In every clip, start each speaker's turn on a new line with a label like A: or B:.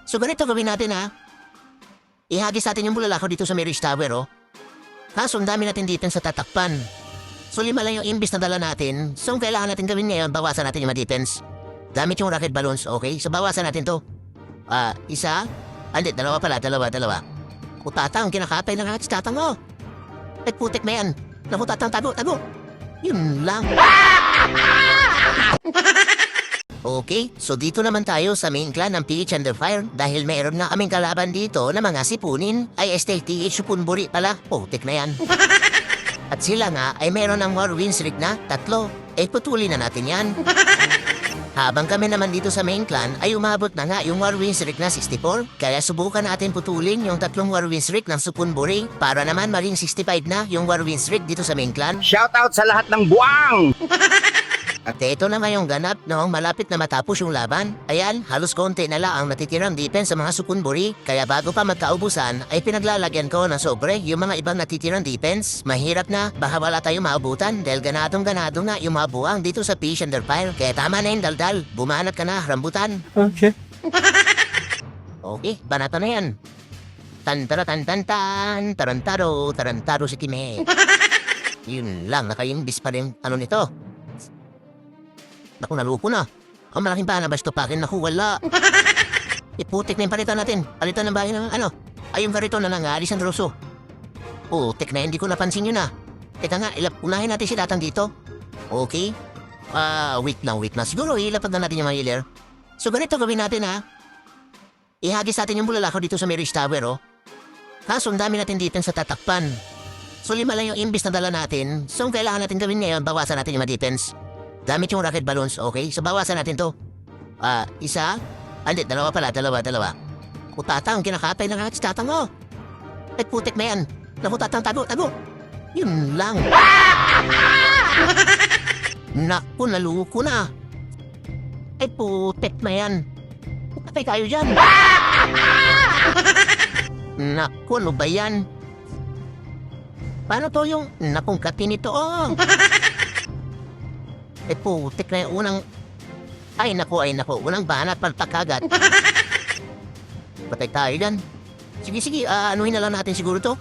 A: So ganito gawin natin ha. Ihagis natin yung bulalakaw dito sa Marriage Tower oh. Kaso ang dami natin dito sa tatakpan. So 5 lang yung imbis na dala natin. So ang kailangan natin gawin ngayon, bawasan natin yung ma-defense. Gamit yung rocket balloons, okay? So bawasan natin to. Isa? Hindi, dalawa pala, dalawa. Kutatang, kinakapay na nga si tatang mo. Putik na yan. Naku tatang, tago. Yun lang. Okay, so dito naman tayo sa main clan ng PH Under Fire dahil mayroon nga kaming kalaban dito na mga sipunin ay STTH Supunburi pala. Putik na yan. At sila nga ay mayroon ng war win streak na 3. Putuli na natin yan. Habang kami naman dito sa main clan ay umabot na nga yung war win streak na 64. Kaya subukan natin putulin yung 3 war win streak ng Supunburi para naman maging 65 na yung war win streak dito sa main clan.
B: Shoutout sa lahat ng buwang!
A: At ito na nga yung ganap noong malapit na matapos yung laban. Ayan, halos konti na lang ang natitirang defense sa mga Supunburi. Kaya bago pa magkaubusan ay pinaglalagyan ko ng sobre yung mga ibang natitirang defense. Mahirap na, baka wala tayong maabutan dahil ganadong-ganado na yung mga buwang dito sa PH Under Fire. Kaya tama na yung daldal, bumanat ka na, rambutan.
B: Okay.
A: Okay, banata na yan. Tan-tara-tan-tan-tan, tarantado si Kime. Yun lang, nakaimbis pa rin ano nito. Naku, nalupo na. Ang malaking bana ba stupakin? Naku, wala. Iputik na yung palitan natin. Palitan ng bahay ng ano. Ay, yung bariton na nangalis ang Rosso. Putik na, hindi ko napansin yun ah. Teka nga, unahin natin si Tatang dito. Okay. Wait na. Siguro ilapag na natin yung mga healer. So, ganito gawin natin ha. Ihagis natin yung bulalakaw dito sa Marriage Tower oh. Kaso, ang dami natin dito sa tatakpan. So, 5 lang yung imbis na dala natin. So, ang kailangan natin gawin ngayon, bawasan natin yung ma-defense. Gamit yung rocket balloons, okay? So, bawasan natin to. Isa? Hindi, dalawa pala, dalawa. Kutatang, kinakapay na nga si tatang mo. Putik na yan. Naku, tatang, tago. Yun lang. Naku, naluko na. Putik na yan. Patay tayo dyan. Naku, ano ba yan? Paano to yung napungkatin ito, oh? Putik na yung unang... Ay naku, unang banat palpakagat. Patay tayo dyan. Sige, anuhin na lang natin siguro to.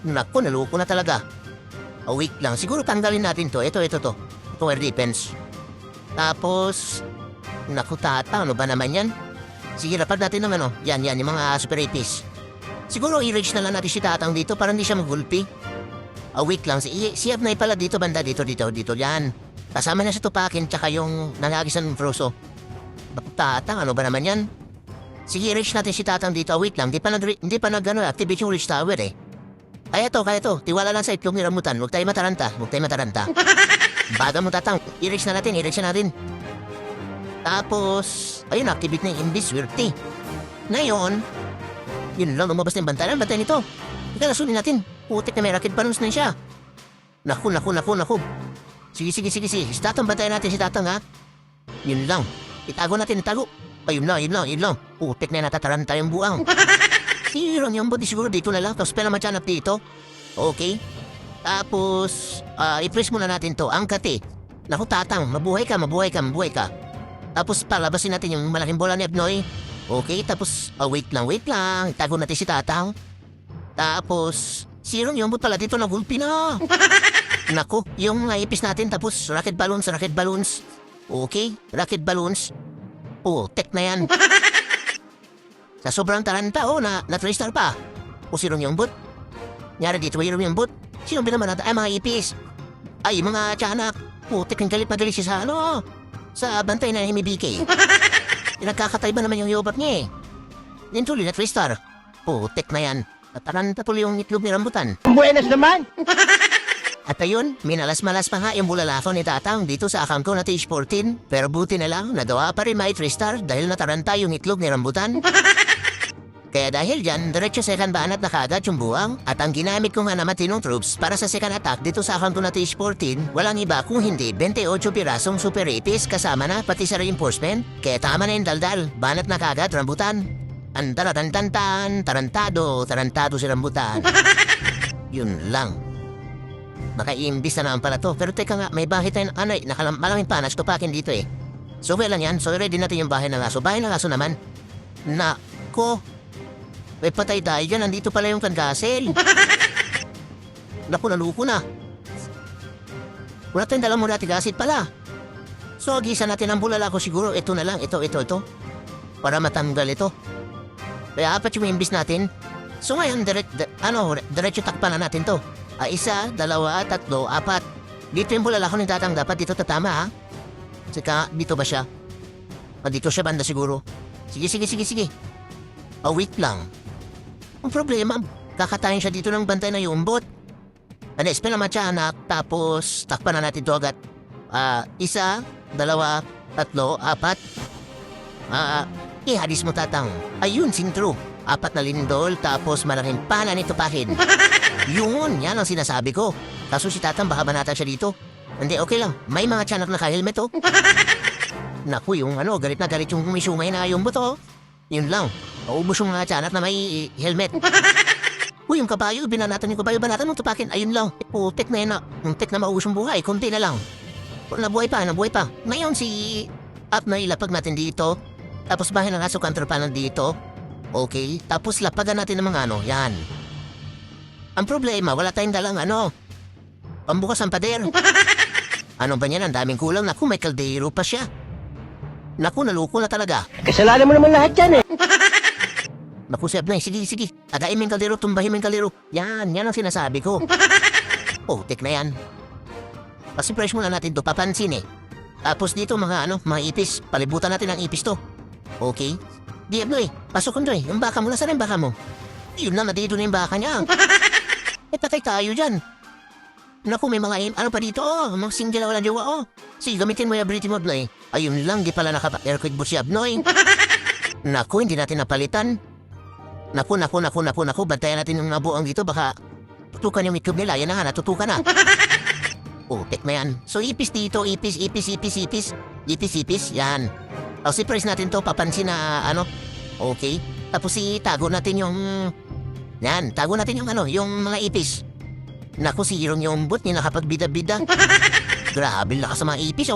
A: Naku, naluko na talaga. Wait lang, siguro tanggalin natin to. Ito to. Itong air defense. Tapos... Naku, tata, ano ba naman yan? Sige, rapag natin naman, oh. Yan, yung mga super APs. Siguro i-reach na lang natin si tatang dito para hindi siya magulpi. Wait lang, si Abnay pala dito, banda, dito, yan. Kasama na sa tupakin tsaka yung nangagisan ng Froso. Tatang, ano ba naman yan? Sige, reach natin si tatang dito. Wait lang, hindi pa activate yung reach tower eh. Kaya to. Tiwala lang sa itlog ni Rambutan. Huwag tayo mataranta. Baga mo tatang, i-reach na natin. Tapos, ayun, activate na yung imbiswerte. Ngayon, yun lang, lumabas na yung bantayan nito. Ika, nasunin natin. Putik na may rocket balloons na siya. Naku. Sige. Si tatang bantayan natin si tatang ha. Yun lang. Itago natin. Ayun lang. Putik na natataranta yung buang. Sirang yung body siguro dito na lang. Tapos pala matyanap dito. Okay. Tapos, i-press muna natin to. Angkat eh. Naku tatang, mabuhay ka. Tapos palabasin natin yung malaking bola ni Abnoy. Okay, tapos, wait lang. Itago natin si tatang. Tapos, sirang yung bot pala dito na gulpi na. Naku, yung naipis natin tapos rocket balloons. Okay, rocket balloons. Putek na yan. Sa sobrang taranta, na-3-star pa. O sirong yung bot? Nyari dito, mayroon yung bot. Sino binaman natin? Mga ipis. Ay, mga tiyanak. Putek, ang galit siya sa bantay na HMBK. Nagkakatay ba naman yung yobak niya eh? Yan tuloy na 3-star. Putek na yan. Nataranta tuloy yung itlog ni Rambutan.
B: Buenas naman!
A: At ayun, minalas-malas pa nga yung bulalakaw ni tatang dito sa account ko na TH14. Pero buti na lang, nagawa pa rin may 3-star dahil nataranta yung itlog ni Rambutan. Kaya dahil dyan, diretso second banat na kaagad yung buwang. At ang ginamit ko nga na matinong troops para sa second attack dito sa account ko na TH14, walang iba kung hindi 28 pirasong super apis kasama na pati sa reinforcement. Kaya tama na yung daldal, banat na kaagad Rambutan. Antaratantantan, tarantado si Rambutan. Yun lang. Makaimbis na naman pala to. Pero teka nga, may bahay tayong malaming panas tupakin dito eh. So well lang yan. So ready natin yung bahay ng aso. Bahay ng aso naman na Nako. May patay tayo dyan. Nandito pala yung Candasel. Naku, naluko na. Wala tayong dalang muna tigasit pala. So, gisa natin ang bulala ko siguro. Ito na lang. Ito. Para matanggal ito. Kaya 4 yung imbis natin. So ngayon, diretso takpan na natin to. 1, 2, 3, 4. Dito yung bulala ko nitatang dapat. Dito tatama ha. Sika, dito ba siya? Dito siya banda siguro. Sige. Wait lang. Ang problema, kakatayin siya dito ng bantay na yumbot. Spell naman siya anak. Tapos, takpan na natin to agad. 1, 2, 3, 4. Hadis mo tatang. Ayun, sintro. 4 na lindol, tapos malaking pana nito pahin. Yun, yan ang sinasabi ko. Kaso si tatang baka banata siya dito. Hindi, okay lang. May mga tiyanak na ka-helmet oh. Naku, yung galit na galit yung kumisumay na yung buto. Yun lang. Paubos yung mga tiyanak na may helmet. Uy, yung kabayo, binanatan yung kabayo, banatan mong tupakin. Ayun lang. Putik na yun na. Muntik na maubos yung buhay, konti na lang. Nabuhay pa. Ngayon si up na ilapag natin dito. Tapos bahin ang aso kantropanan dito. Okay, tapos lapagan natin ng mga yan. Ang problema, wala tayong dalang pambukas ang pader. Ano ba yan? Ang daming kulang. Naku, may kaldero pa siya. Naku, naluko na talaga.
B: Kasalanan mo naman lahat yan eh.
A: Naku, si Abnay, sige. Again mo yung kaldero, tumbahin mo yung kaldero. Yan ang sinasabi ko. Tek na yan. Kasi fresh muna natin to, papansin eh. Tapos dito mga ipis. Palibutan natin ang ipis to. Okay? Di Abnay, pasok ko yung baka mo. Nasaan yung baka mo? Yun na, nandito na yung baka niya. Patay tayo dyan. Naku, may mga pa dito mga single wala jowa Sige, gamitin mo yung ability mo Abnoy. Ayun lang, di pala naka-airquick boost si Abnoy. Naku, hindi natin napalitan. Naku, bantayan natin yung nabuang dito, baka tutukan yung mikrob nila. Yan na nga, natutukan na. Tek na yan. So, ipis dito, ipis, yan. Si-press natin to, papansin na okay. Tapos tago natin yung tago natin yung mga ipis. Naku, si Hirong yung bot niya nakapagbida-bida. Grabe lakas sa mga ipis,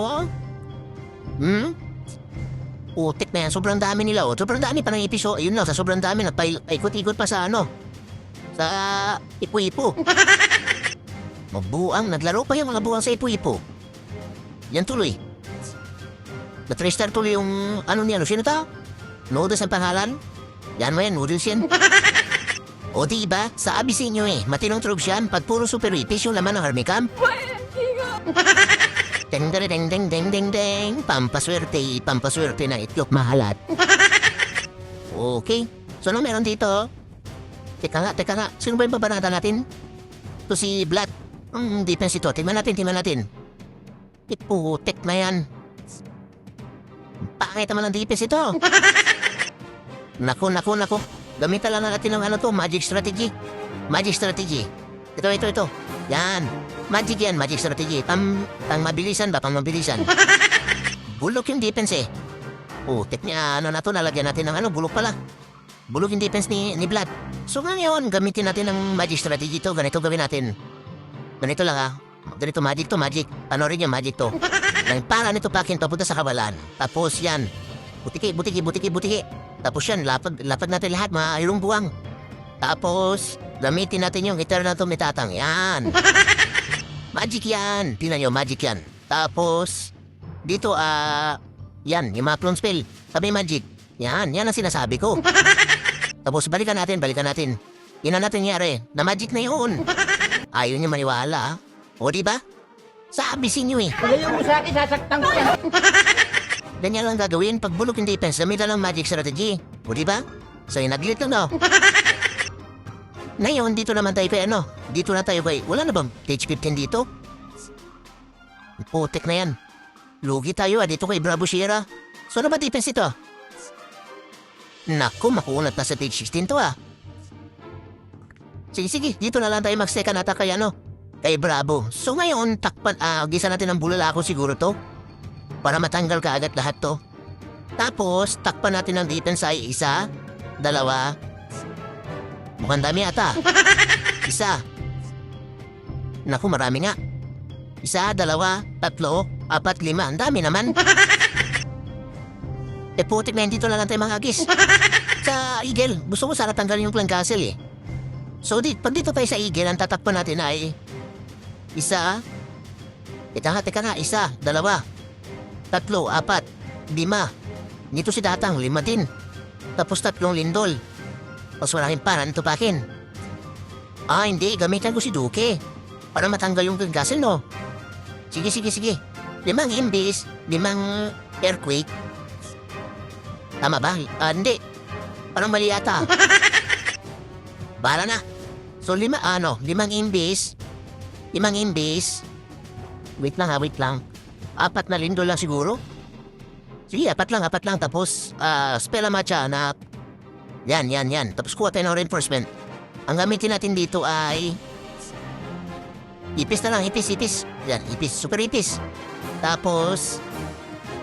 A: Tek na yan, sobrang dami nila, Sobrang dami pa ng ipis, Ayun lang, sa sobrang dami, nagpaikot-ikot pa sa sa ipo-ipo. Mabuang, naglaro pa yung mga buwang sa ipo-ipo. Yan tuloy. Na-3-star tuloy yung sino ta? Noodles ang pangalan? Yan mo yan, noodles yan. Diba? Sabi sa inyo matinong troops yan pag puro super ipis yung laman ng army camp. Deng. Pampaswerte na itlog mahalat. Okay. So, meron dito? Teka nga. Sino ba yung babanata natin? Ito si Blat. Defense ito. Tingnan natin. Iputek na yan. Pangit naman ang defense ito. Naku. Gamitan lang natin ng magic strategy. Ito. Yan. Magic strategy. Pang mabilisan. Bulok yung defense Tek niya, nalagyan natin ng bulok pala. Bulok yung defense ni Vlad. So ngayon, gamitin natin ng magic strategy to. Ganito gawin natin. Ganito lang Ganito magic. Panorin yung magic to. Nang para nito pakin papunta sa kawalan. Tapos yan. Butiki. Tapos yan, lapag natin lahat, mga irong buwang. Tapos, gamitin natin yung eternal to metatang. Yan. Magic yan. Tingnan nyo, magic yan. Tapos, dito, yan, yung mga clone spell. Sabi magic. Yan ang sinasabi ko. Tapos, balikan natin. Yan ang natin nangyari. Na magic na yun. Ayaw niya maniwala, diba? Sabi sa inyo
B: Pagayon mo sa akin, sasaktan ko yan.
A: Ganyan lang gagawin pag bulok yung defense, gamitan ng magic strategy. Diba? So, naglit lang Ngayon, dito naman tayo kay Dito na tayo kay, wala na bang stage 15 dito? Putek na yan. Lugi tayo dito kay Bravo Sierra. So, ba defense ito? Naku, makunat na sa stage 16 to Sige, dito na lang tayo mag-second attack kay kay Bravo. So ngayon, takpan, gisa natin ang bulala ko siguro to. Para matanggal ka agad lahat to. Tapos, takpan natin ang defense ay 1, 2. Mukhang dami ata. 1. Naku, marami nga. 1, 2, 3, 4, 5. Ang dami naman. Putik na dito na lang tayo mga agis. Sa Eagle, gusto ko sana tanggalin yung Clan Castle eh. So, pag dito tayo sa Eagle, ang tatakpan natin ay isa, teka nga, isa, dalawa, tatlo, apat, lima. Dito si Datang, 5 din. Tapos 3 lindol. Tapos maraming para tupakin. Ah, hindi, gamitan ko si Duke. Para matanggal yung Clan Castle, no? Sige. 5 imbis, 5 earthquake. Tama ba? Ah, hindi. Parang mali yata. Bahala na. So, 5 imbis. 5 imbis. Wait lang. 4 na lindol lang siguro. Sige, 4 lang. Tapos, spell matcha na... Yan. Tapos kuha tayo ng reinforcement. Ang gamitin natin dito ay... Ipis na lang, ipis. Yan, ipis, super ipis. Tapos...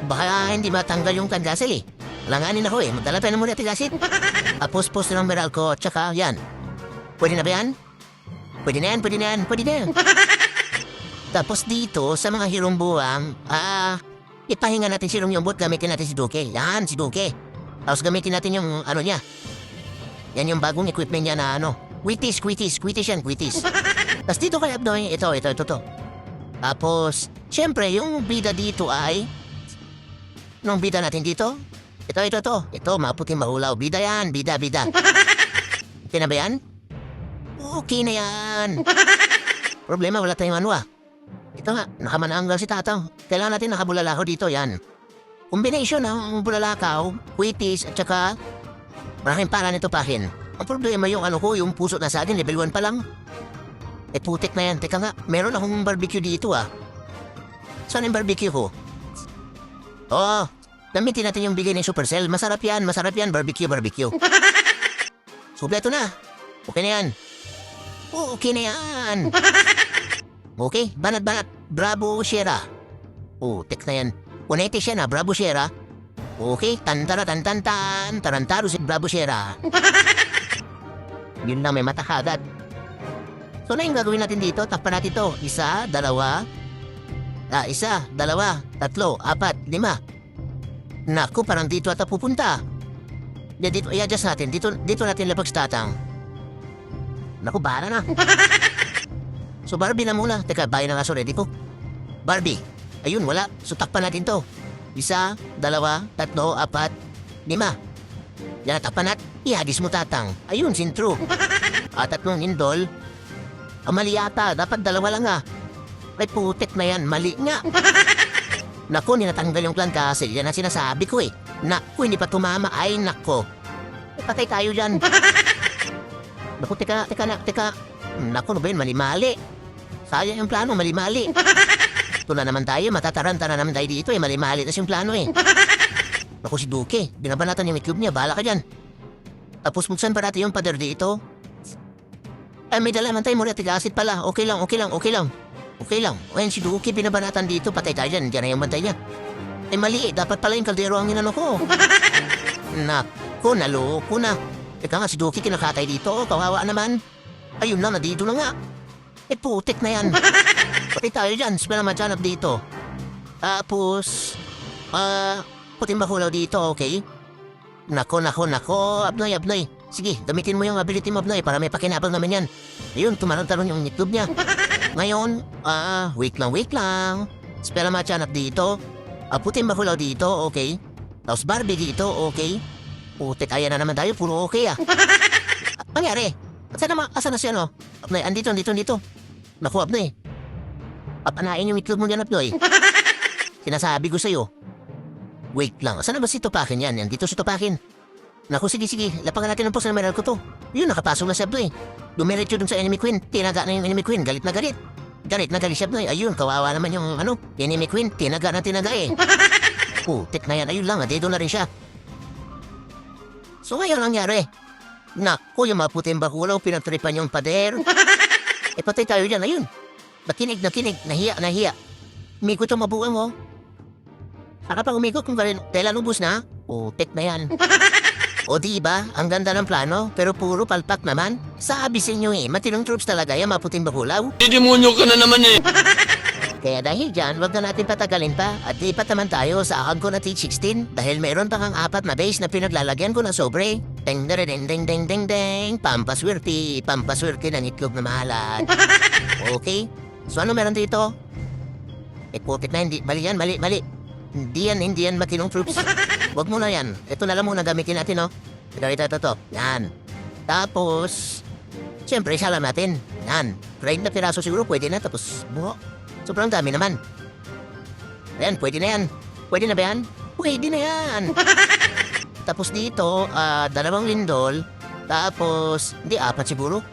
A: Baka hindi matanggal yung Clan Castle eh. Langanin ako eh, magdala tayo na muna tigasit. Tapos post ng Meralco, tsaka yan. Pwede na ba yan? Pwede na yan. Tapos dito, sa mga hirong buwang, ipahinga natin si Rumyumbot, gamitin natin si Duke. Yan, si Duke. Tapos gamitin natin yung ano niya. Yan yung bagong equipment niya na ano. Quitis. Tapos dito kay Abnoy, ito. Tapos, syempre, yung bida dito ay... Nung bida natin dito? Ito, maputing mahulaw. Bida yan, bida. Okay na ba yan? Okay na yan. Problema, wala tayong ano ah. Ito nga, nakamananggal si Tatang. Kailangan natin nakabulalakaw dito, yan. Combination ng bulalakaw, quitis, at saka maraming para nito pahin. Ang problema yung ano ko, yung puso na sa atin, level 1 pa lang. Putik na yan. Teka nga, meron akong barbecue dito ah. Saan yung barbecue ko? Oh, gamitin natin yung bigay ng Supercell. Masarap yan, barbecue. Subleto na. Okay na yan. Okay, banat. Bravo, Sierra. Tek na yan. 180 siya na, Bravo, Sierra. Okay, tarantaro si Bravo, Sierra. Yun lang, may mata kagad. So na yung gagawin natin dito, tapan natin to. 1, 2, 1, 2, 3, 4, 5. Naku, parang dito ata pupunta. Dito, i-adjust natin. Dito natin labag sa Tatang. Naku, bahala na. So Barbie na muna. Teka, bayan na nga, ready ko. Barbie. Ayun, wala. So takpan natin to. 1, 2, 3, 4, 5. Yan, takpan natin. I-adjust mo, Tatang. Ayun, sintro. 3 lindol. Mali yata. Dapat 2 lang ah. Ay, putik na yan. Mali nga. Naku, ninatanggal yung Clan Castle. Yan ang sinasabi ko eh. Naku, hindi pa tumama. Ay, naku. Patay tayo dyan. Naku, teka. Naku, ano ba yun? Mali-mali. Sayang yung plano, mali-mali. Ito na naman tayo. Matataranta na naman tayo dito eh. Mali-mali na yung plano eh. Naku, si Duke. Binabanatan yung cube niya. Bahala ka dyan. Tapos buksan pa natin yung pader dito. Ay, may dala naman tayo. Muna tigasit pala. Okay lang. Ayan si Duki, binabanatan dito. Patay tayo dyan. Diyan na yung bantay niya. Ay mali, dapat pala yung kaldero ang inano ko. Naku, naloko na. Teka nga, si Duki kinakatay dito. Kawawa naman. Ayun na, nandito na nga. Putik na yan. Patay tayo dyan. Spell naman dyan dito. Tapos, puting mahulaw dito, okay? Nako. Abnoy. Sige, gamitin mo yung ability mo, Abnoy, para may pakinabang naman yan. Ayun, tumalon-talon yung YouTube niya. Ngayon, wait lang. Spell matcha dito. Puting mahulaw dito, okay. Tapos Barbie dito, okay. Putik, ayan na naman tayo, puro okay ah. Pangyari? Asan na siya, no? Abnoy, andito. Naku, Abnoy. Papanain yung itlog mo dyan, Abnoy. Sinasabi ko sa'yo. Wait lang, asan na ba si Tupakin yan? Yan, dito si Tupakin. Naku, sige. Lapangan natin ang post na meron ko to. Yun, nakapasok na si Abnoy. Dumiretso dun sa enemy queen. Tinaga na yung enemy queen. Galit na galit. Galit si Abnoy. Ayun, kawawa naman yung enemy queen. Tinaga eh. Putik na yan. Ayun lang, dedo na rin siya. So ngayon nangyari. Naku, yung mga puting bakulaw, pinatripan yung pader. Patay tayo dyan. Ayun. Nakinig. Nahiya. Umikot yung mabuhay mo. Saka pang umikot kung kailan ubus na. Putik na yan. O diba, ang ganda ng plano, pero puro palpak naman. Sabi sa inyo matinong troops talaga yung maputing bakulaw.
C: Demonyo ka na naman eh.
A: Kaya dahil dyan, wag na natin patagalin pa at lipat naman tayo sa akag ko na T16 dahil meron pa kang 4 na base na pinaglalagyan ko ng sobre. Ding ding ding ding ding ding, pampaswerte ng itlog na mahalat. Okay? So ano meron dito? Putik na, hindi, mali yan, mali. Hindi yan makinong troops. Wag mo na yan. Ito na lang muna gamitin natin, no? Ito. Yan. Tapos, siyempre, salam natin. Yan. Fried na piraso siguro, pwede na. Tapos, buho. Sobrang dami naman. Ayan, pwede na yan. Pwede na ba yan? Pwede na yan. Tapos dito, 2 lindol. Tapos, hindi, 4 siguro.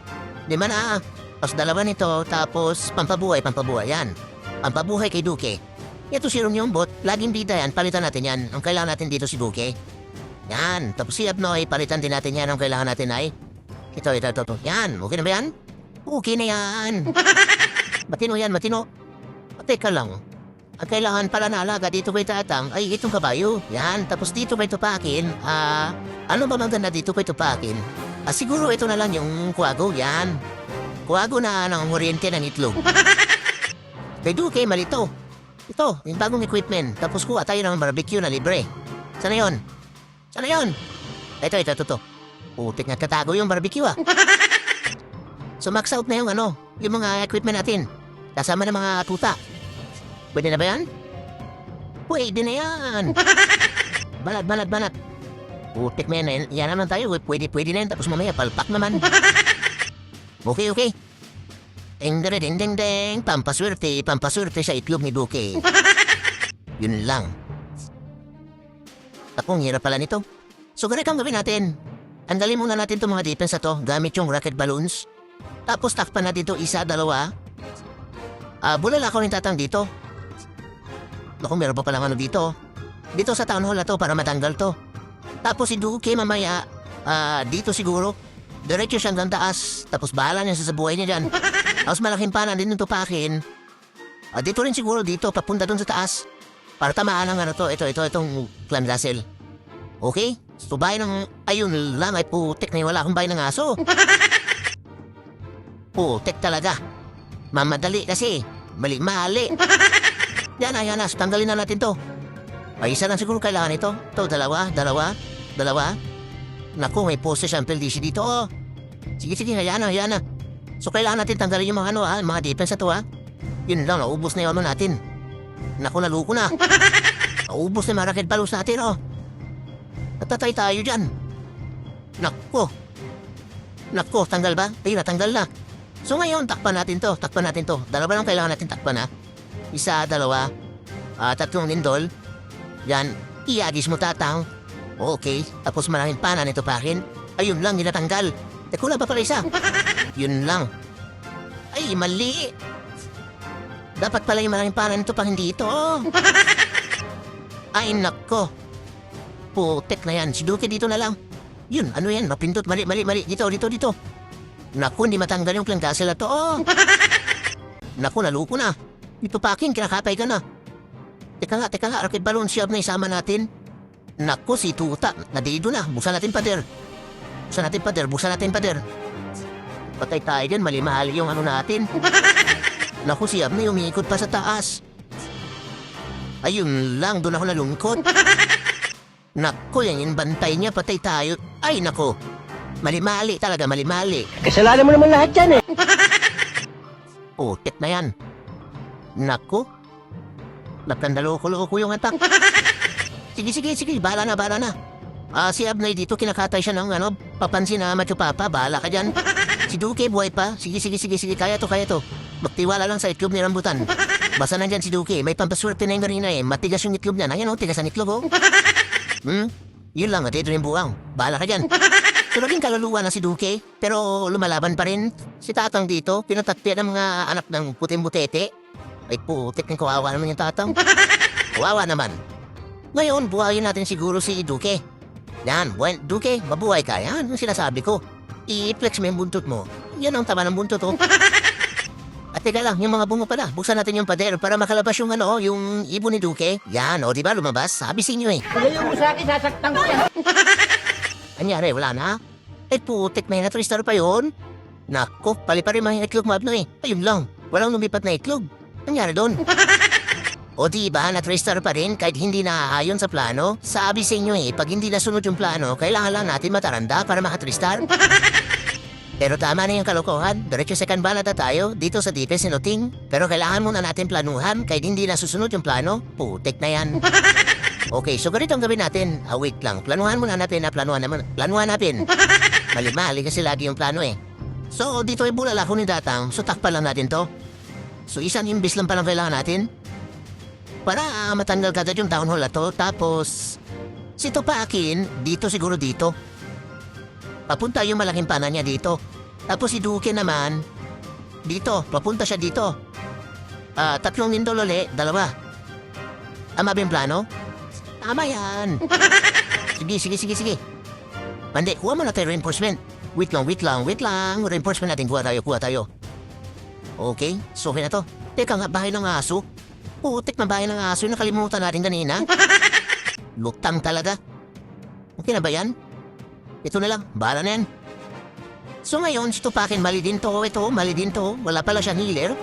A: 5 na. Tapos 2 nito. Tapos, pampabuhay. Yan. Pampabuhay kay Duque. Ito si yung bot. Laging bida yan. Palitan natin yan. Ang kailangan natin dito si Duque. Yan. Tapos si Abnoy, palitan din natin yan. Ang kailangan natin ay ito. Yan. Okay na ba yan? Okay na yan. Matino. Teka lang. Ang kailangan pala na alaga dito kay Tatang ay itong kabayo. Yan. Tapos dito kay Tupakin. Ano ba maganda dito kay Tupakin? Siguro ito na lang yung kuwago. Yan. Kuwago na ng oriente ng itlog. Kay Duque, malito. Ito, yung bagong equipment. Tapos kuha tayo ng barbecue na libre. Sana yon? Ito. Putik nga katago yung barbecue So max out na yung mga equipment natin. Kasama ng mga tuta. Pwede na ba yan? Pwede na yan. Banat. Putik na yan. Yan naman tayo. Pwede na yan. Tapos mamaya palpak naman. Okay. Ding. Pampaswerte sa itlog ni Duque. Yun lang. Takong hirap pala nito. So ganito ang gawin natin. Andalin muna natin itong mga defense na to gamit yung rocket balloons. Tapos takpan natin ito 1, 2. Bulala ako rin Tatang dito. Naku, meron pa palang dito. Dito sa town hall na to para matanggal to. Tapos si Duque mamaya, dito siguro. Diretso siyang hanggang taas. Tapos bahala niya sa buhay niya dyan. Tapos malaking panan din yung Tupakin. Dito rin siguro dito, papunta dun sa taas. Para tamaan ang itong clan Russell. Okay? So bahay ng, ayun lang, ay putik na wala akong bahay ng aso. Putik talaga. Mamadali kasi. Mali. Yan na, tanggalin na natin to. Ay, isa lang siguro kailangan ito. Ito, dalawa. Naku, may poste sample DC dito. Sige, hayaan na. So, kailangan natin tanggalin yung mga mga defense na to, Yun lang, naubos na yung natin. Naku, naluko na. Naubos na yung mga rocket balloons natin, Natatay tayo dyan. Naku, tanggal ba? Ay, natanggal na. So, ngayon, takpan natin to. 2 lang kailangan natin takpan, 1, 2, 3 lindol. Yan, iagis mo Tatang. Okay, tapos maraming panan ito pakin. Ayun lang, nilatanggal. Kulang pa pala isa. Yun lang. Ay, mali. Dapat pala yung maraming panan ito pang hindi ito. Ay, nako. Putek na yan. Si Duque dito na lang. Yun, ano yan? Mapindot. Mali. Dito. Naku, hindi matanggal yung clan castle na to. Naku, naluko na. Ito pakin, kinakapay ka na. Teka nga, rocket balloon siya na isama natin. Naku, si Tuta, nadido na. Buksan natin pader. Patay tayo dyan, mali-mahal yung natin. Naku, si Abnay umiikot pa sa taas. Ayun lang, doon ako nalungkot. Naku, yung bantay niya, patay tayo. Ay, naku. Mali-mali.
B: Kasalanan mo naman lahat yan
A: Putik na yan. Naku. Napandaloko-loko yung atak. Sige, bahala na. Si Abnay dito, kinakatay siya ng papansin na Macho Papa, bahala ka dyan. Si Duque, buhay pa. Sige, kaya to. Magtiwala lang sa itlog ni Rambutan. Basta nandyan si Duque, may pampaswerte na yung ganina matigas yung itlog niya. Ayan tigas ang itlog Yun lang, ito yung buwang. Bahala ka dyan. So, naging kaluluwa na si Duque, pero lumalaban pa rin. Si Tatang dito, pinatatpian ng mga anak ng puting butete. Ay putik ng kawawa naman yung Tatang. Kawawa naman. Ngayon, buhayin natin siguro si Duque. Yan, Duque, mabuhay ka. Yan, yung sinasabi ko. I-flex mo yung buntot mo. Yan ang tama ng buntot, At teka lang, yung mga bungo pala. Buksan natin yung pader para makalabas yung yung ibon ni Duque. Yan, diba lumabas? Sabi sa inyo
B: Pagayon mo sa akin, sasaktan ko yan.
A: Anyari, wala na? Ay putik, may na-3 pa yun. Nako, pali-pari mga itlog mo, Abnoy. Ayun lang, walang lumipat na itlog. Nangyari doon? O diba, na-3-star pa rin kahit hindi naaayon sa plano? Sabi sa inyo pag hindi nasunod yung plano, kailangan lang natin mataranda para maka-3-star. Pero tama na yung kalokohan. Diretso second bala na tayo dito sa Dipes Sinuting. Pero kailangan muna natin planuhan kahit hindi nasusunod yung plano. Putek na yan. Okay, so ganito ang gawin natin. Wait lang. Planuhan muna natin na planuhan natin. Mali kasi lagi yung plano So, dito ay bulala ko ni Datang. So, takpan lang natin to. So, isang imbis lang palang kailangan natin. Para matanggal kagad yung town hall na to. Tapos, si Tupakin, dito siguro dito. Papunta yung malaking pana niya dito. Tapos si Duque naman, dito. Papunta siya dito. 3 lindol ulit, 2. Tama ba yung plano? Tama yan. Sige. Mandi, kuha mo na tayo reinforcement. Wait lang. Reinforcement natin, kuha tayo. Okay, so okay na to. Teka nga, bahay ng aso. Putik na bahay ng aso, yung nakalimutan natin kanina. Lutang talaga. Okay na ba yan? Ito na lang, bahala na yan. So ngayon, si Tupakin, mali din to. Wala pala siyang healer.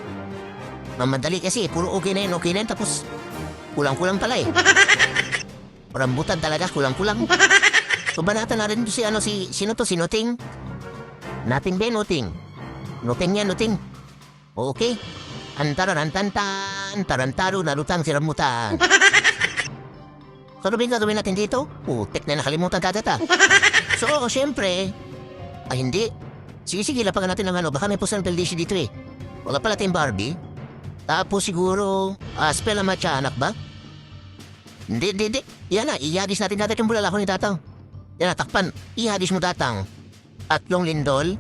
A: Mamadali kasi, puro okay na yan. Tapos, kulang-kulang pala Rambutan talaga, kulang-kulang. So banatan na rin sino to, si Nuting? Nothing ba, Nuting? Nuting. Okay. Antararantantan, tarantaro, narutang, si Rambutan. So ano ba yung gagawin natin dito? Putik na nakalimutan tatata. So, syempre, hindi. Sige, lapagan natin ng baka may pusan peldishi dito Wala pala tayong Barbie. Tapos siguro, spell ang matyanak ba? Hindi. Yan na, ihadis natin yung bulalako ni Datang. Yan na, takpan. Ihadis mo Datang. 3 lindol.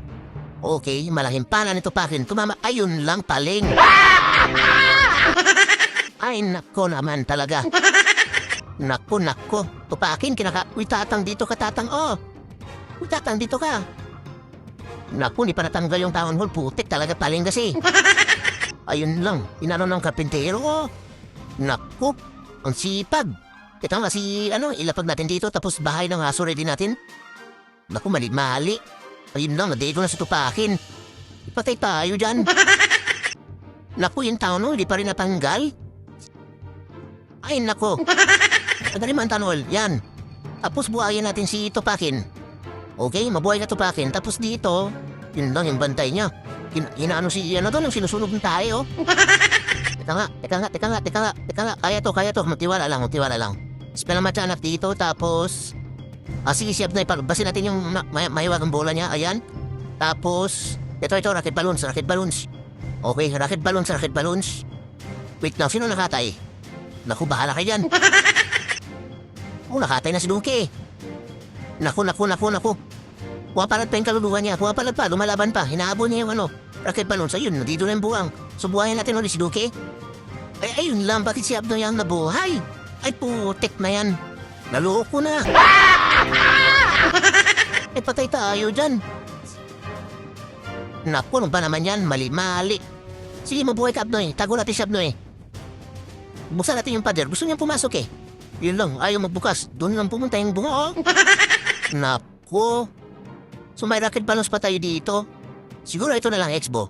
A: Okay, malaking pana nito Pakin. Tumama, ayun lang paling. Ay, nako naman talaga. Nako. Tupakin, Uy, Tatang, dito ka, Tatang. Uy, Tatang, dito ka. Naku, di pa natanggal yung town hall. Putik talaga paling kasi. Ayun lang, inano ng karpintero. Naku, ang sipag. Ito nga ilapag natin dito tapos bahay ng aso ready natin. Naku, mali. Ayun lang, nadito na sa Tupakin. Ipatay tayo dyan. Naku, yung town hall, di pa rin natanggal. Ay, naku. Madali man town hall, yan. Tapos buhayin natin si Tupakin. Okay, mabuhay na Tupakin. Tapos dito, yun lang yung bantay niya. Inaano doon, ang sinusunog ng tayo. Teka nga. Kaya to. Magtiwala lang. Spell ang matyanak dito, tapos... sige, siyap na basin natin yung mahiwagang bola niya, ayan. Tapos, ito, rocket balloons. Okay, rocket balloons. Wait lang, sino nakatay? Naku, bahala kayo dyan. Nakatay na si Duque. Naku. Kuha palat pa yung kaluluwa niya. Lumalaban pa. Hinahabol niya yung rocket balloons. Ayun, nandito na yung buwang. So, buhayin natin ulit si Duque. Ayun lang, bakit si Abno yung nabuhay? Ay, putik na yan. Naloko na. Patay tayo dyan. Naku, ano ba naman yan? Mali. Sige, mabuhay ka, Abno Tago natin si Abno Buksan natin yung pader. Gusto niyang pumasok Yun lang, ayaw magbukas. Doon lang pumunta yung bunga, Naku. So may rocket balloons pa tayo dito. Siguro ito na lang, Expo.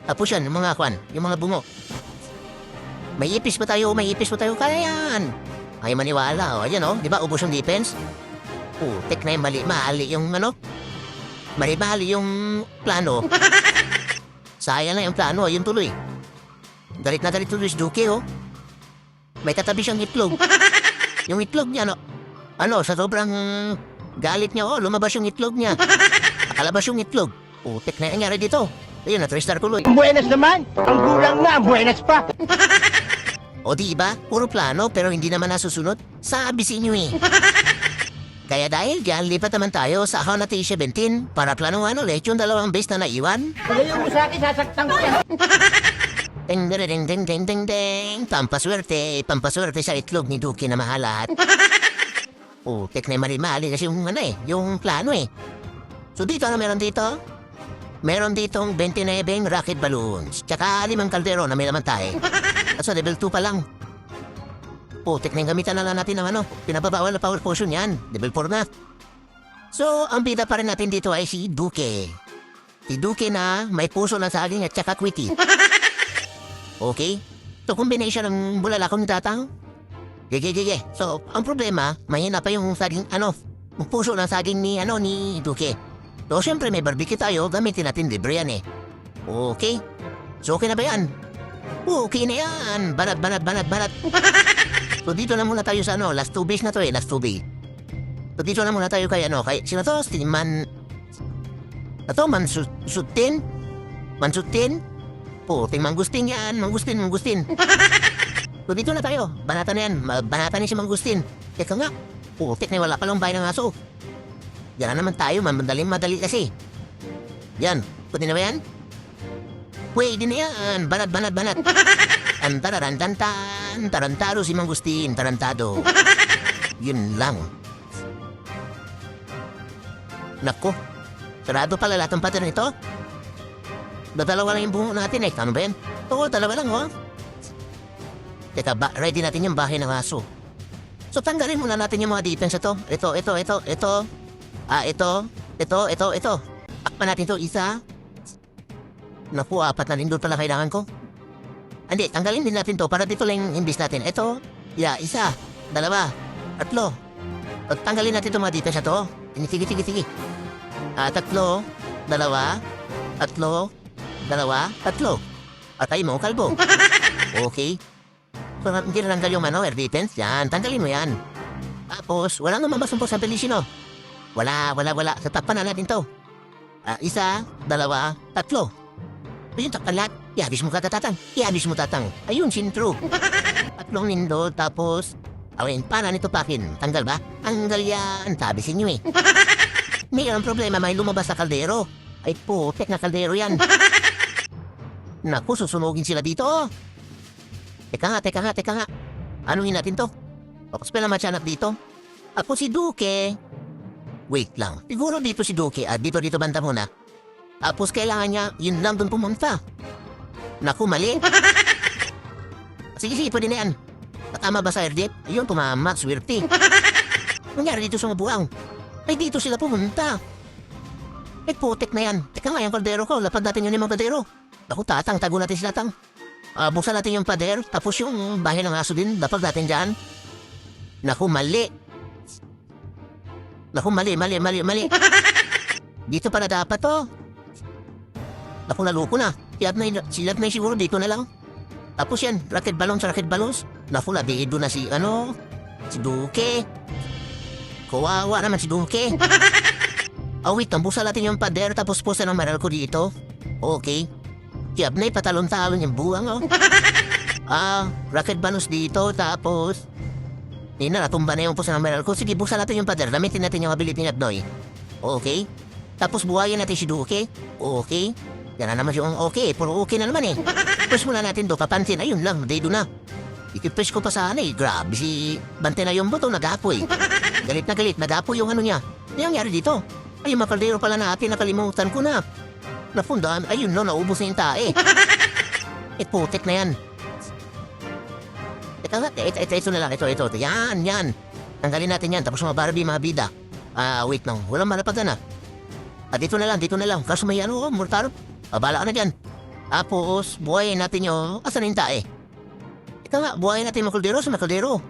A: Tapos yan, yung mga bungo. May ipis pa tayo. Kaya yan. Ay maniwala, Ayan, di ba, ubos yung defense? Putik na yung mali yung mali yung plano. Sayang na yung plano, yun tuloy. Galit na galit tuloy si Duque, May tatabi siyang itlog. Yung itlog niya, sa sobrang galit niya, lumabas yung itlog niya. Nakalabas yung itlog. Putik na yung nangyari dito. Ayun, na-3-star tuloy.
B: Buenas naman! Ang gulang na, buenas pa!
A: O diba, puro plano pero hindi naman nasusunod. Sabi sa inyo Kaya dahil dyan, lipat naman tayo sa Ahona T17 para planuhan ulit yung 2 base na naiwan.
B: Pagayon mo sa akin, sasaktan ko yan.
A: Ding. Pampaswerte sa itlog ni Duque na mahalat. Putik na mali kasi yung plano So dito meron dito? Meron ditong 29 rocket balloons. Tsaka 5 kaldero na may laman tayo. At so level 2 pa lang. Putik na yung gamitan na lang natin ng pinababawal na power potion yan. Level 4 na. So ang bida pa rin natin dito ay si Duque. Si Duque na may puso ng saging at tsaka quitty. Okay? So, combination ng bulalakaw ng tatang? Gige. So, ang problema, mahina pa yung saging, yung puso ng saging ni Duque. So, syempre may barbecue tayo, gamitin natin libre yan eh. Okay? So, okay na ba yan? Okay na yan. Banat. So, dito na muna tayo sa last 2 base na to eh, last 2 base. So, dito na muna tayo kay sino to? Mansutin? Puting mangustin yan, mangustin. So, dito na tayo. Banatan na yan. Banatan niya si Mangustin. Teka nga. Putik na wala palang bahay ng aso. Yan na naman tayo. Madali kasi. Yan. Pwede na ba yan? Pwede na yan. Banat. Antararantantan. Tarantado si Mangustin. Tarantado. Yun lang. Nako. Sarado pala lahat ng pattern nito. Dalawa lang yung bungo natin eh. Ano ba yan? Oo, dalawa lang oh. Teka, ready natin yung bahay ng aso. So, tanggalin muna natin yung mga defense ito. Ito. Ito. Akpan natin to, isa. Naku, 4 na lindol pala kailangan ko. Hindi, tanggalin din natin to para dito lang yung imbis natin. Ito, isa, 2, 3. At tanggalin natin itong mga defense na to. Sige. 3, 2, 3. Atay mo, kalbo. Okay. So, hindi na tanggal yung air defense. Yan, tanggalin mo yan. Tapos, wala naman masumpok sa pelisino. Wala. So, takpan na natin to. 1, 2, 3. Yung takpan lahat. Ihabis mo tatang. Ayun, sintro. 3 lindol, tapos, paano nito pakin? Tanggal ba? Tanggal yan. Sabi sa inyo eh. Mayroong problema, may lumabas na kaldero. Ay putek na kaldero yan. Naku, susunugin sila dito. Teka nga. Anuhin natin to? Tapos pala matyanak dito. Ako si Duque. Wait lang. Siguro dito si Duque. Dito banda muna. Tapos kailangan niya, yun lang dun pumunta. Naku, mali. Sige, pwede na yan. Tama ba sa airdip? Ayun, tumama. Swerte. Nangyari dito sa mabuang. Ay, dito sila pumunta. Ay, putek na yan. Teka nga, yung kaldero ko. Lapad natin yun yung mga kaldero. Naku, tago natin sila tang. Buksan natin yung pader, tapos yung bahay ng aso din, dapat natin dyan. Naku, mali. Dito pala dapat to. Naku, naluko na. Silap na siguro dito na lang. Tapos yan, rocket balloons. Naku, labiid doon na si Duque. Kawawa naman si Duque. Wait, buksan natin yung pader, tapos pusa ng maral ko dito. Okay. Kiyab na ipatalon-talon yung buwang, oh. Rocket balloons dito, tapos... natumba na yung pusa ng meral ko. Sige, buksan natin yung pader. Gamitin natin yung ability ni Abnoy. Okay. Tapos buhayin natin si Duque. Okay. Yan na naman yung okay. Puro okay na naman eh. Press muna natin do. Papansin. Ayun lang. Daydo na. Ikipress ko pa sana eh. Grabe si... Bante na yung buto. Nagapoy. Galit na galit. Nagapoy yung niya. Ano yung nangyari dito? Ay, yung makaldero pala natin. Nakalimutan ko na. Napundaan, ayun no, naubos na yung tae. Putik na yan. Ito na lang, ito. Yan. Tanggalin natin yan, tapos mga Barbie, mga bida. Wait lang, walang malapag na. Dito na lang. Kaso may mortar. Bala ka na dyan. Tapos, buhayin natin yung, asan yung tae? Buhayin natin yung kaldero sa kaldero.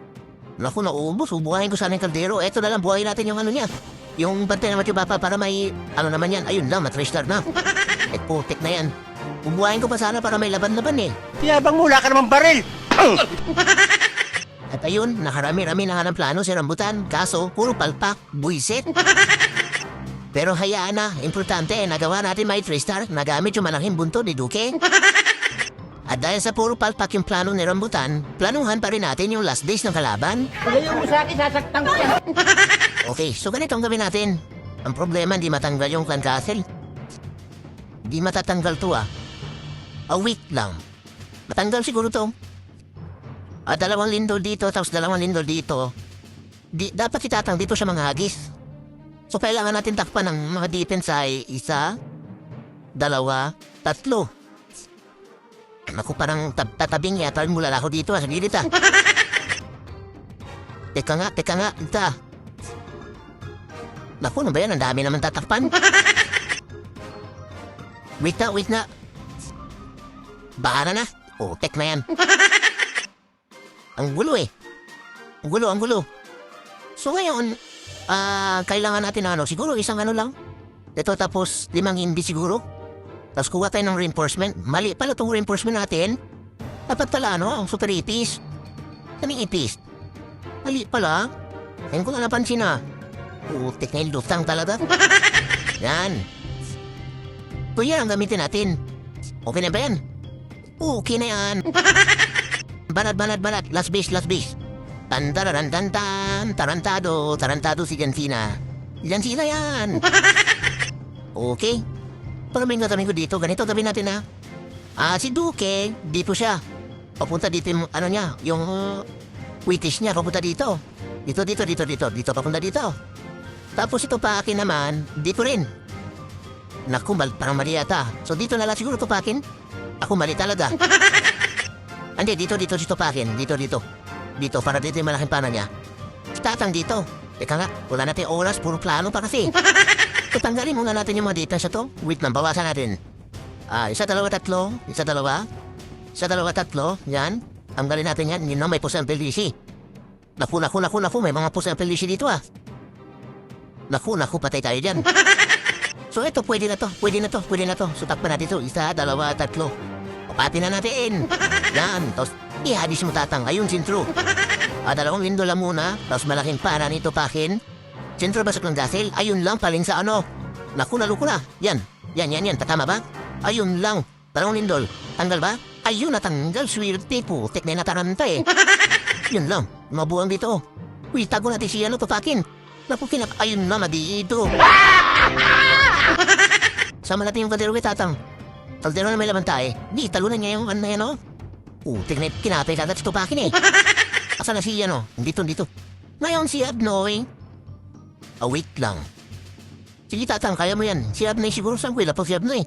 A: Naku, naubos, buhayin ko sana yung kaldero. Ito na lang, buhayin natin yung niya. Yung bantay naman yung bapa para may, naman yan. Ayun lang, mat-restart na. Putik na yan. Bubuhayin ko pa sana para may laban-laban eh.
B: Yabang mula ka naman baril!
A: At ayun, nakarami-rami na nga ng plano si Rambutan. Kaso, puro palpak, buisit. Pero hayaan na, importante, nagawa natin may 3-star. Nagamit yung malaking bunto ni Duque. At dahil sa puro palpak yung plano ni Rambutan, planuhan pa rin natin yung last days ng kalaban.
B: Pagayon mo sa akin, sasaktan ko yan.
A: Okay, so ganito ang gawin natin. Ang problema, hindi matanggal yung clan castle. Di matatanggal to wait lang. Matanggal siguro to. 2 lindol dito, tapos 2 lindol dito. Dapat itatang dito sa mga hagis. So kailangan natin takpan ng mga defense ay 1, 2, 3. Naku, parang tatabing yata yung mulala ko dito sa gilid Teka nga, ita. Naku, ano ba yan? Ang dami naman tatakpan. Wait na. Bahala na. Tek na yan. Ang gulo eh. Ang gulo. So ngayon, kailangan natin ng siguro isang lang. Ito tapos 5 hindi siguro. Tapos kuha tayo ng reinforcement. Mali pala itong reinforcement natin. Dapat pala super ipis. Kaming ipis. Mali pala. Ngayon ko na napansin na. Putik na yung lutang talaga. Yan. So yan ang gamitin natin. Okay na ba yan? Okay na yan. Banat. Last base. Tan-tararan-tan-tan. Tarantado si Jansina. Jansina yan. Okay. Paraming ko dito. Ganito gawin natin si Duque, dito siya. Papunta dito yung, yung Wittish niya, papunta dito. Dito, papunta dito. Tapos ito pa akin naman, dito rin. Naku, parang mali yata. So dito na lang siguro to pa akin. Ako mali talaga. Hindi, dito pa akin. Dito, para dito yung malaking pana niya. Tatang dito. Teka nga, wala natin oras, puro plano pa kasi. So tanggalin muna natin yung mga data sa to. Wait lang, bawasan natin. 1, 2, 3. 1, 2, 3. Yan. Tanggalin natin yan. Yun na, may pusang pelisi. Naku. May mga pusang pelisi dito Naku, patay tayo dyan. So ito, pwede na to. So takpan natin ito. 1, 2, 3. Papatin na natin. Yan. Tapos, ihadis mo tatang. Ayun, sintro. 2 window lang muna. Tapos malaking para nito pakin. Sintro basok ng dasil. Ayun lang, paling sa Naku, naluko na. Yan. Tatama ba? Ayun lang. 2 window. Tanggal ba? Ayun, natanggal. Swerte po. Tekne na taranta Yun lang. Mabuang dito. Uy, tago natin siya pakin. Naku, ayun na, dito. Sama natin yung kaldero kay tatang. Kaldero na may laman tayo. Di, talunan niya yung yan tignan, kinapay kagad si Tupakin Asa na siya Dito. Ngayon si Abnoy. Wait lang. Sige tatang, kaya mo yan. Si Abnoy siguro saan ko ilapag si Abnoy.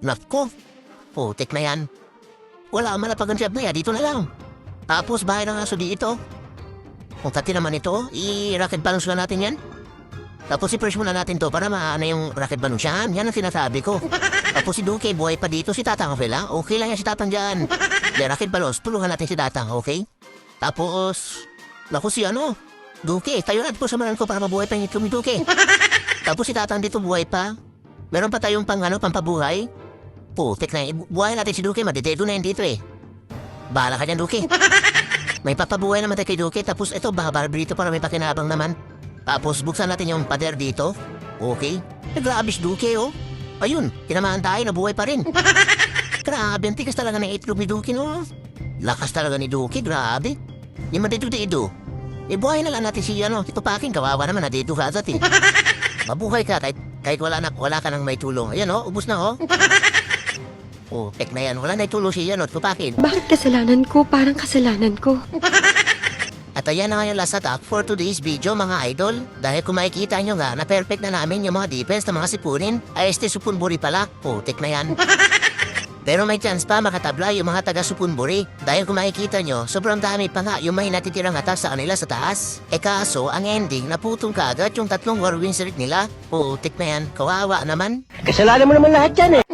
A: Napko. Putik na yan. Wala malapagan si Abnoy dito na lang. Tapos bahay ng aso dito. Kung tati naman ito, i-rocket balloons na natin yan. Tapos i-press muna natin to para maana yung rocket balloons yan. Yan ang sinasabi ko. Tapos si Duque, buhay pa dito si Tatang, okay lang yan si Tatang dyan. Rocket balloons, tulungan natin si Tatang, okay? Tapos, naku si Duque, tayo na po sa manan ko para mabuhay pa yung itlog ni Duque. Tapos si Tatang dito buhay pa. Meron pa tayong pampabuhay. Putik na buhay natin si Duque, madidedo na yan dito Bahala ka dyan, Duque. May papabuhay naman tayo kay Duque. Tapos ito, barber dito para may pakinabang naman. Tapos buksan natin yung pader dito. Okay. Grabe si Duque, Ayun, kinamahan tayo, nabuhay pa rin. Grabe, ang tigas talaga ng itlog ni Duque, Lakas talaga ni Duque, grabe. Yung madito-dito. Buhay na lang natin si Tito Paking, kawawa naman, nadito ka agad Mabuhay ka kahit wala ka nang may tulong. Ayan, ubus na, tek na yan. Wala na itulong siya, Tito Paking.
C: Bakit kasalanan ko? Parang kasalanan ko.
A: At ayan na nga yung last attack for today's video mga idol. Dahil kung makikita nyo nga na perfect na namin yung mga defense ng mga sipunin, ay supunburi pala. Putik na yan. Pero may chance pa makatabla yung mga taga-supunburi. Dahil kung makikita nyo, sobrang dami pa nga yung may natitirang attack sa kanila sa taas. Kaso, ang ending, naputong kaagad yung 3 war win streak nila. Putik na yan. Kawawa naman.
B: Kasalanan mo naman lahat yan